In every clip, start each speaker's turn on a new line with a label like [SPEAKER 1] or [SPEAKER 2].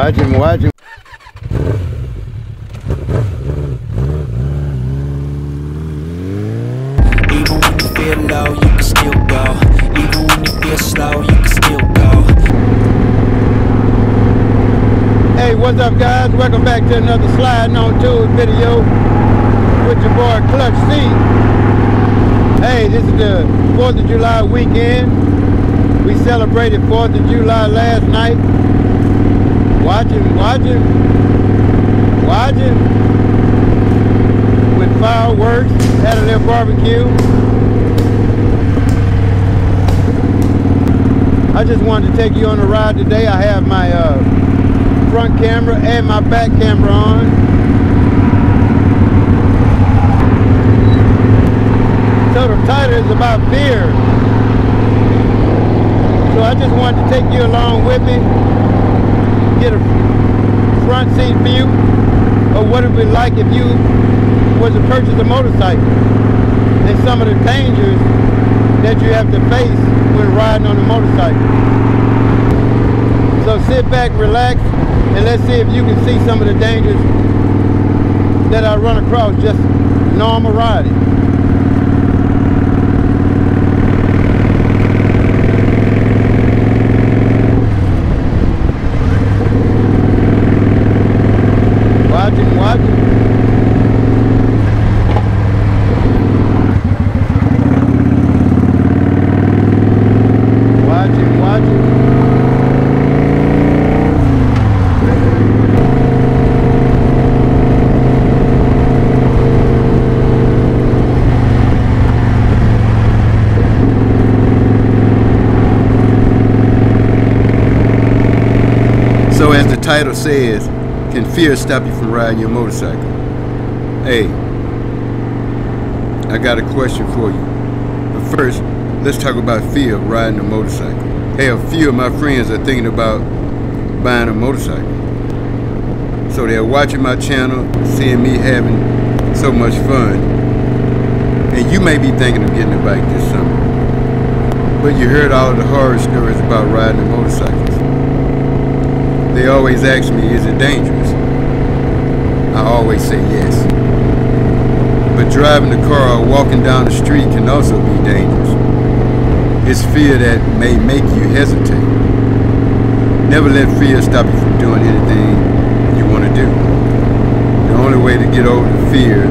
[SPEAKER 1] Watch him, watch him.
[SPEAKER 2] Even when you feel low, you can still go. Even when you feel slow, you can still go.
[SPEAKER 1] Hey, what's up, guys? Welcome back to another Sliding on Twoz video with your boy Clutch C. Hey, this is the 4th of July weekend. We celebrated 4th of July last night. Watch him, watch him, watch him. With fireworks, had a little barbecue. I just wanted to take you on a ride today. I have my front camera and my back camera on. So the title is about fear. So I just wanted to take you along with me, get a front seat view of what it would be like if you was to purchase a motorcycle and some of the dangers that you have to face when riding on a motorcycle. So sit back, relax, and let's see if you can see some of the dangers that I run across just normal riding. Watch it, watch it. Watch it, watch it. So as the title says, can fear stop you from riding your motorcycle? Hey, I got a question for you. But first, let's talk about fear of riding a motorcycle. Hey, a few of my friends are thinking about buying a motorcycle. So they're watching my channel, seeing me having so much fun. And you may be thinking of getting a bike this summer. But you heard all of the horror stories about riding motorcycles. They always ask me, is it dangerous? I always say yes. But driving the car or walking down the street can also be dangerous. It's fear that may make you hesitate. Never let fear stop you from doing anything you want to do. The only way to get over the fear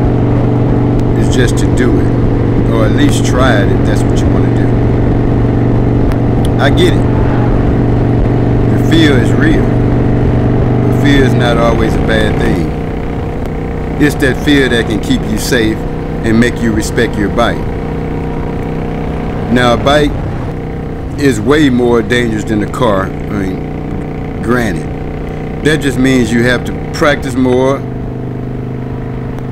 [SPEAKER 1] is just to do it. Or at least try it if that's what you want to do. I get it. The fear is real. Fear is not always a bad thing. It's that fear that can keep you safe and make you respect your bike. Now, a bike is way more dangerous than a car. I mean, granted. That just means you have to practice more,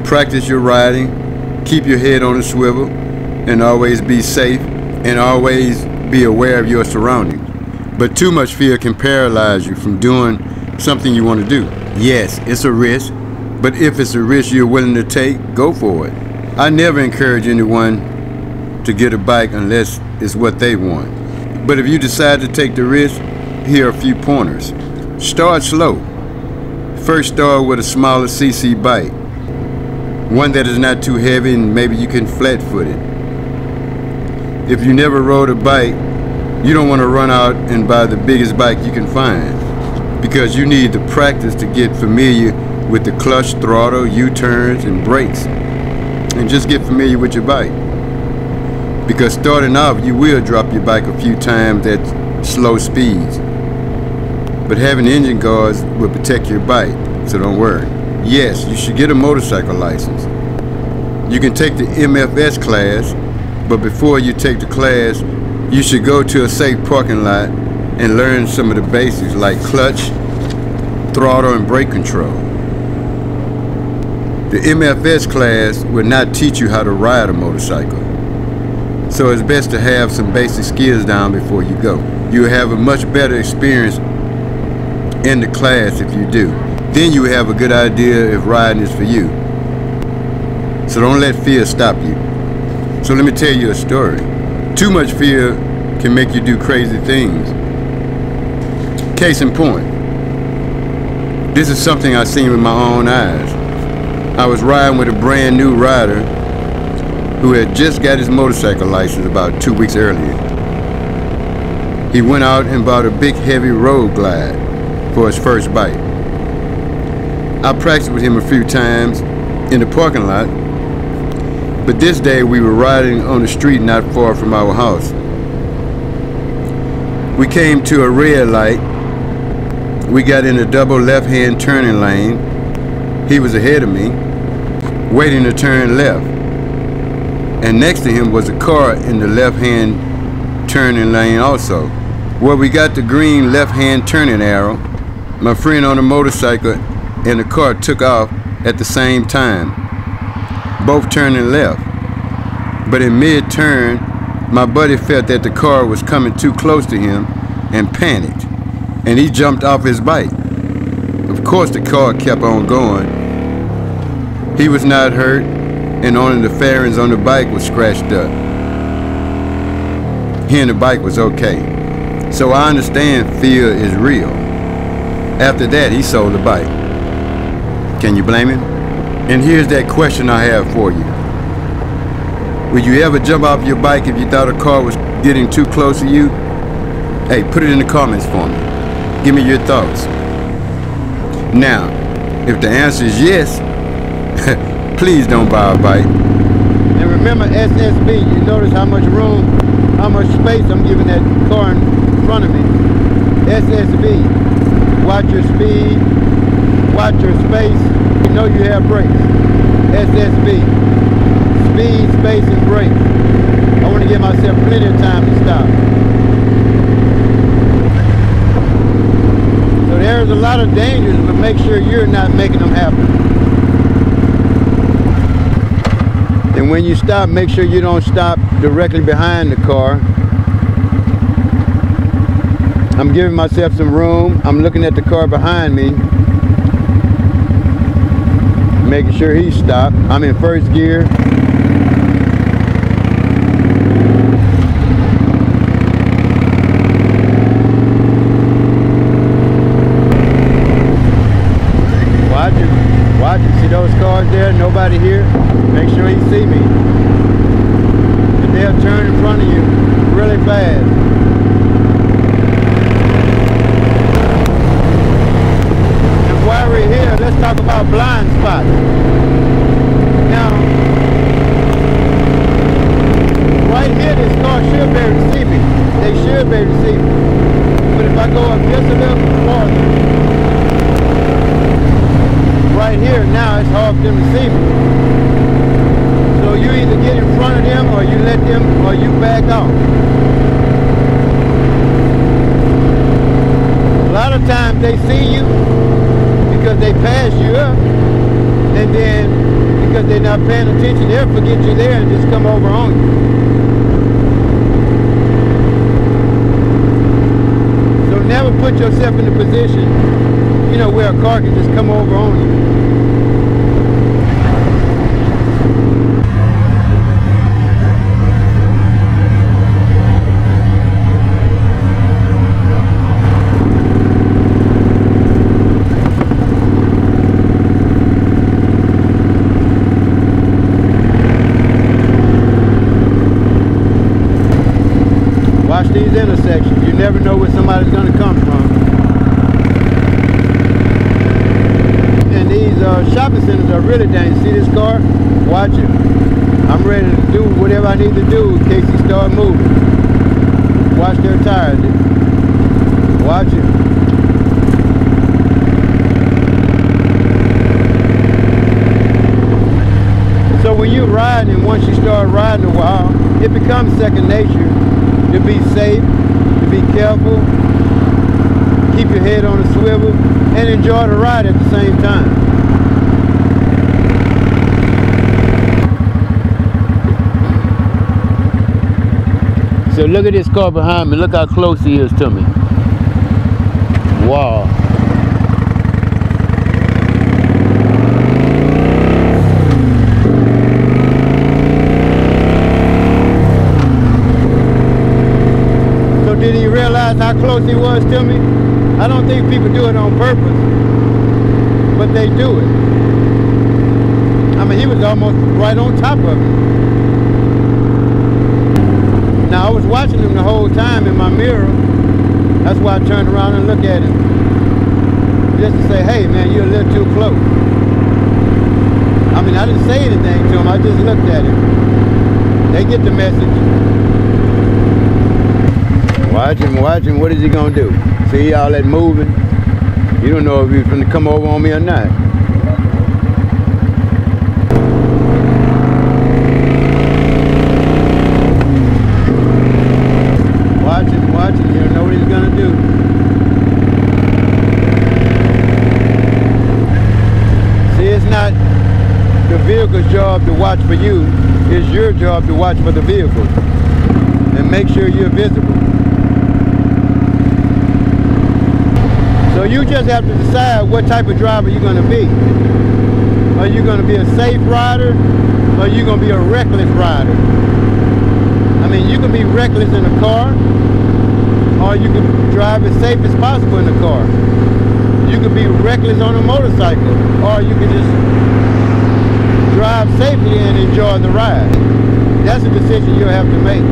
[SPEAKER 1] practice your riding, keep your head on a swivel, and always be safe and always be aware of your surroundings. But too much fear can paralyze you from doing something you want to do. Yes, it's a risk, but if it's a risk you're willing to take, go for it. I never encourage anyone to get a bike unless it's what they want. But if you decide to take the risk, here are a few pointers. Start slow. First, start with a smaller cc bike. One that is not too heavy and maybe you can flat-foot it. If you never rode a bike, you don't want to run out and buy the biggest bike you can find, because you need the practice to get familiar with the clutch, throttle, U-turns, and brakes. And just get familiar with your bike. Because starting off, you will drop your bike a few times at slow speeds. But having engine guards will protect your bike, so don't worry. Yes, you should get a motorcycle license. You can take the MFS class, but before you take the class, you should go to a safe parking lot and learn some of the basics like clutch, throttle, and brake control. The MFS class will not teach you how to ride a motorcycle, so it's best to have some basic skills down before you go. You'll have a much better experience in the class if you do. Then you have a good idea if riding is for you. So don't let fear stop you. So let me tell you a story. Too much fear can make you do crazy things. Case in point, This is something I seen with my own eyes. I was riding with a brand new rider who had just got his motorcycle license about 2 weeks earlier. He went out and bought a big heavy road glide for his first bike. I practiced with him a few times in the parking lot, but this day we were riding on the street not far from our house. We came to a red light. We got in a double left-hand turning lane. He was ahead of me, waiting to turn left. And next to him was a car in the left-hand turning lane also. Well, we got the green left-hand turning arrow. My friend on a motorcycle and the car took off at the same time, both turning left. But in mid-turn, my buddy felt that the car was coming too close to him and panicked, and he jumped off his bike. Of course, the car kept on going. He was not hurt, and only the fairings on the bike was scratched up. He and the bike was okay. So I understand fear is real. After that, he sold the bike. Can you blame him? And here's that question I have for you. Would you ever jump off your bike if you thought a car was getting too close to you? Hey, put it in the comments for me. Give me your thoughts. Now, if the answer is yes, please don't buy a bike. And remember SSB, you notice how much room, how much space I'm giving that car in front of me. SSB, watch your speed, watch your space, you know you have brakes. SSB, speed, space, and brakes. I want to give myself plenty of time to stop. So there's a lot of dangers, but make sure you're not making them happen. And when you stop, make sure you don't stop directly behind the car. I'm giving myself some room. I'm looking at the car behind me, making sure he's stopped. I'm in first gear. Watch it. See those cars there? Nobody here. Make sure he see me. And they'll turn in front of you really fast. And while we're here, let's talk about blind spots. Now, right here, this car should be able to see me. They should be able to see me. But if I go up just a little farther, right here, now it's hard for them to see me. So you either get in front of them, or you let them, or you back off. A lot of times they see you because they pass you up, and then because they're not paying attention, they'll forget you're there and just come over on you. So never put yourself in a position, you know, where a car can just come over on you. Watch these intersections. You never know where somebody's going to come from. And these shopping centers are really dangerous. See this car? Watch it. I'm ready to do whatever I need to do in case he starts moving. Watch their tires. Watch it. So when you're riding, and once you start riding a while, it becomes second nature to be safe, to be careful, keep your head on a swivel, and enjoy the ride at the same time. So look at this car behind me. Look how close he is to me. Wow. Did he realize how close he was to me? I don't think people do it on purpose. but they do it. I mean, he was almost right on top of him. Now, I was watching him the whole time in my mirror. That's why I turned around and looked at him. Just to say, hey, man, you're a little too close. I mean, I didn't say anything to him. I just looked at him. They get the message. Watch him. What is he going to do? See all that moving? You don't know if he's going to come over on me or not. Watch him. You don't know what he's going to do. See, it's not the vehicle's job to watch for you. It's your job to watch for the vehicle and make sure you're visible. So you just have to decide what type of driver you're going to be. Are you going to be a safe rider, or are you going to be a reckless rider? I mean, you can be reckless in a car, or you can drive as safe as possible in a car. You can be reckless on a motorcycle, or you can just drive safely and enjoy the ride. That's a decision you'll have to make.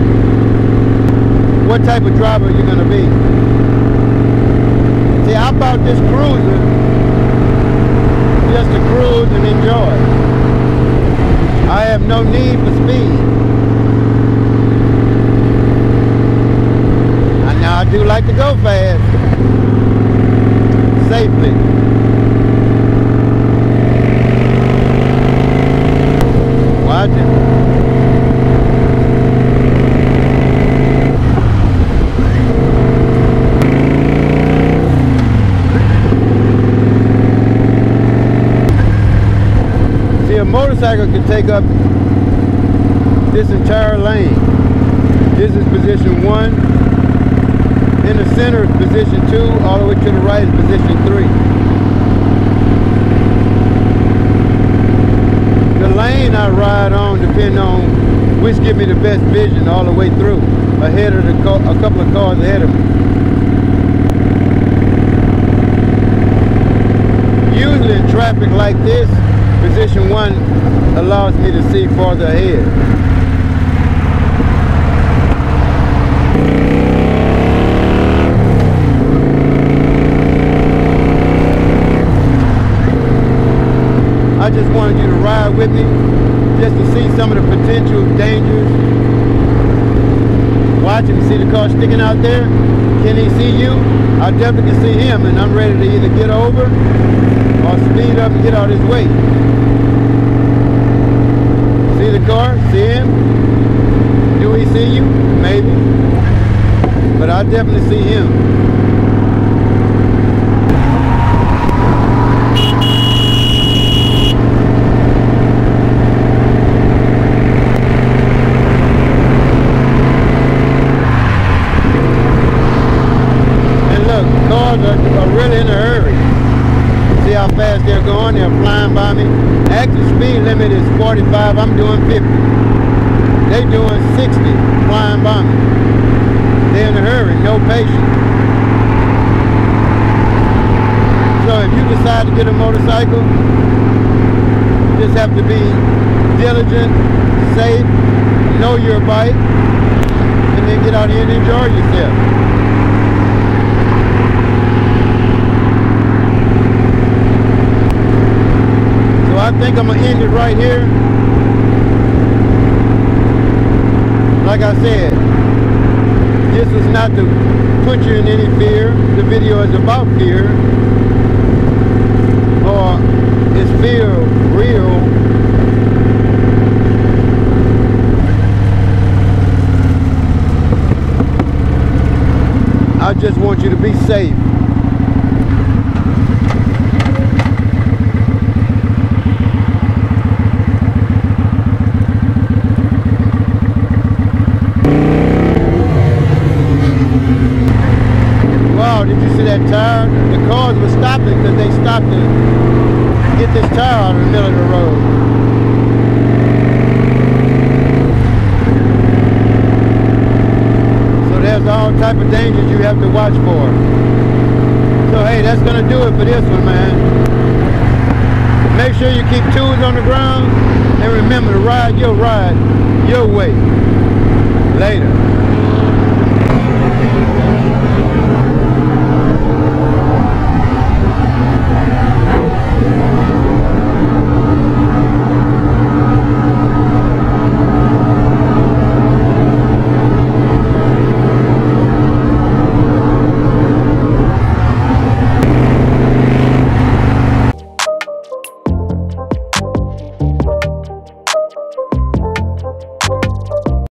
[SPEAKER 1] What type of driver are you going to be? See, I bought this cruiser just to cruise and enjoy. I have no need for speed. And now I do like to go fast, safely. Watch it. A motorcycle can take up this entire lane. This is position 1. In the center is position 2. All the way to the right is position 3. The lane I ride on depends on which gives me the best vision all the way through, ahead of a couple of cars ahead of me. Usually in traffic like this, position 1 allows me to see farther ahead. I just wanted you to ride with me just to see some of the potential dangers. Watch him. See the car sticking out there? Can he see you? I definitely can see him, and I'm ready to either get over or speed up and get out of his way. See the car? See him? Do he see you? Maybe. But I definitely see him. And look, cars are really in a hurry. See how fast they're going? They're flying by me. Actual speed limit is 45. I'm doing 50. They doing 60, flying by me. They're in a hurry, no patience. So if you decide to get a motorcycle, you just have to be diligent, safe, know your bike, and then get out here and enjoy yourself. I think I'm going to end it right here. Like I said, this is not to put you in any fear. The video is about fear. Or is fear real? I just want you to be safe. Did you see that tire? The cars were stopping because they stopped to get this tire out of the middle of the road. So there's all type of dangers you have to watch for. So hey, that's gonna do it for this one, man. Make sure you keep tools on the ground, and remember to ride your way. Later.